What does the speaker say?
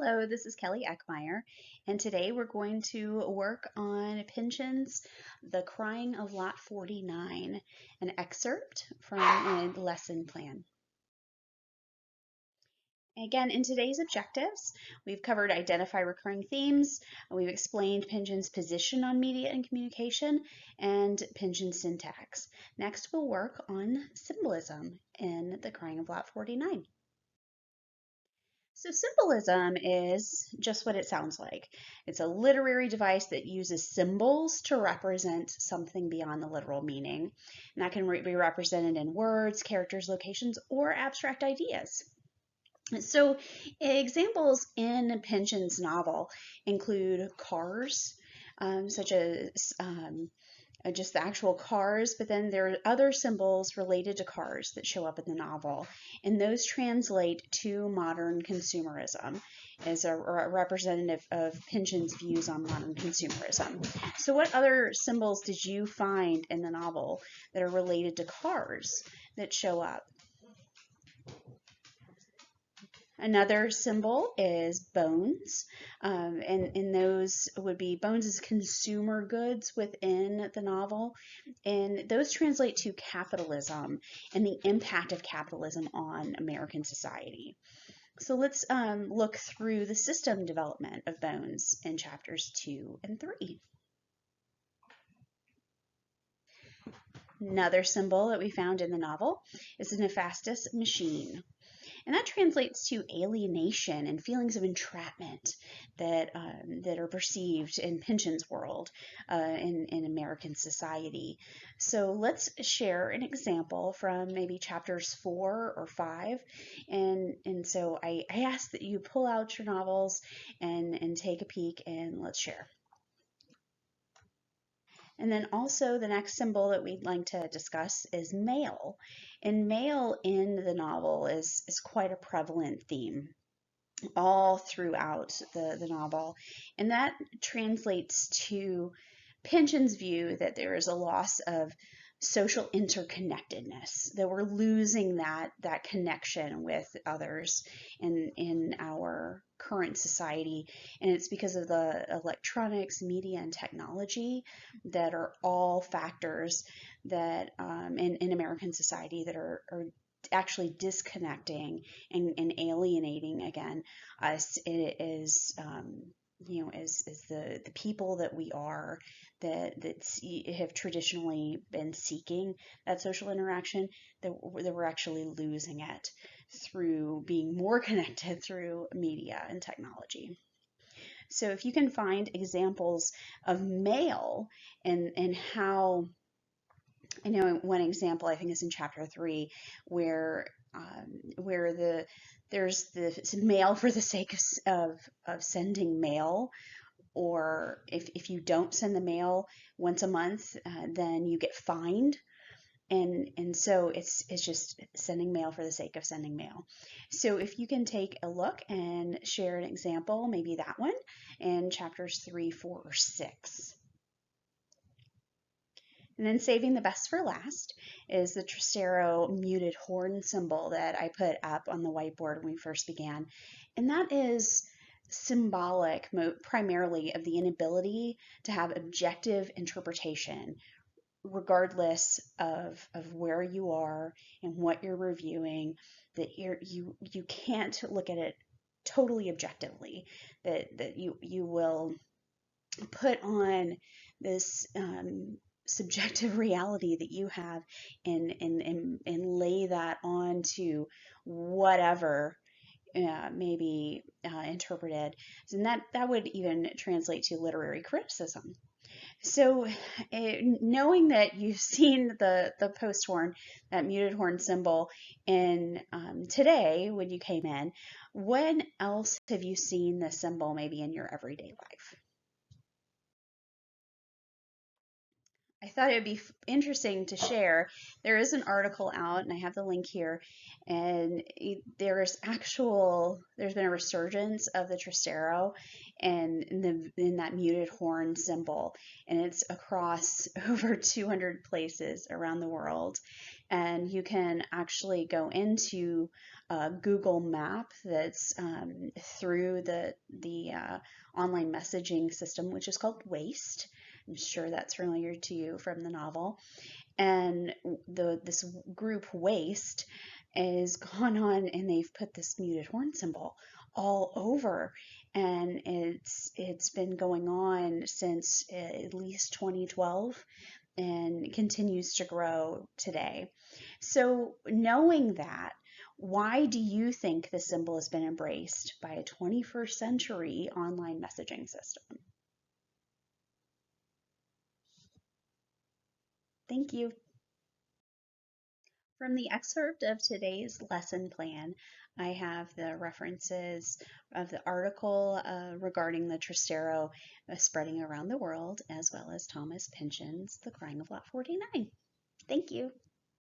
Hello, this is Kelly Eckmeyer, and today we're going to work on Pynchon's The Crying of Lot 49, an excerpt from a lesson plan. Again, in today's objectives, we've covered identify recurring themes, we've explained Pynchon's position on media and communication, and Pynchon's syntax. Next, we'll work on symbolism in The Crying of Lot 49. So symbolism is just what it sounds like. It's a literary device that uses symbols to represent something beyond the literal meaning. And that can be represented in words, characters, locations, or abstract ideas. So examples in Pynchon's novel include cars, such as just the actual cars, but then there are other symbols related to cars that show up in the novel, and those translate to modern consumerism as a representative of Pynchon's views on modern consumerism. So what other symbols did you find in the novel that are related to cars that show up? Another symbol is bones, and those would be bones as consumer goods within the novel, and those translate to capitalism and the impact of capitalism on American society. So let's look through the system development of bones in chapters 2 and 3. Another symbol that we found in the novel is the nefastus machine. And that translates to alienation and feelings of entrapment that that are perceived in Pynchon's world in American society. So let's share an example from maybe chapters 4 or 5. And so I ask that you pull out your novels and take a peek, and let's share. And then also the next symbol that we'd like to discuss is mail. And mail in the novel is quite a prevalent theme all throughout the novel. And that translates to Pynchon's view that there is a loss of social interconnectedness, that we're losing that connection with others in our current society, and it's because of the electronics, media, and technology that are all factors that in American society that are actually disconnecting and alienating again us. It is as the people that we are, that have traditionally been seeking that social interaction, that we're actually losing it through being more connected through media and technology. So if you can find examples of mail and how, I know one example I think is in chapter 3 where there's the mail for the sake of sending mail, or if you don't send the mail once a month, then you get fined. And so it's just sending mail for the sake of sending mail. So if you can take a look and share an example, maybe that one in chapters 3, 4, or 6. And then saving the best for last is the Trocero muted horn symbol that I put up on the whiteboard when we first began. And that is symbolic primarily of the inability to have objective interpretation regardless of where you are and what you're reviewing, that you can't look at it totally objectively, that you will put on this subjective reality that you have and lay that on to whatever maybe interpreted. And that would even translate to literary criticism. So knowing that you've seen the post horn, that muted horn symbol, in today when you came in, when else have you seen this symbol maybe in your everyday life? I thought it would be interesting to share. There is an article out, and I have the link here, and there's been a resurgence of the Trastero and in that muted horn symbol, and it's across over 200 places around the world. And you can actually go into a Google Map that's through the online messaging system, which is called Waste. I'm sure that's familiar to you from the novel. And this group Waste is gone on and they've put this muted horn symbol all over, and it's been going on since at least 2012 and continues to grow today. So knowing that, why do you think the symbol has been embraced by a 21st century online messaging system? Thank you. From the excerpt of today's lesson plan, I have the references of the article regarding the Trastero spreading around the world, as well as Thomas Pynchon's The Crying of Lot 49. Thank you.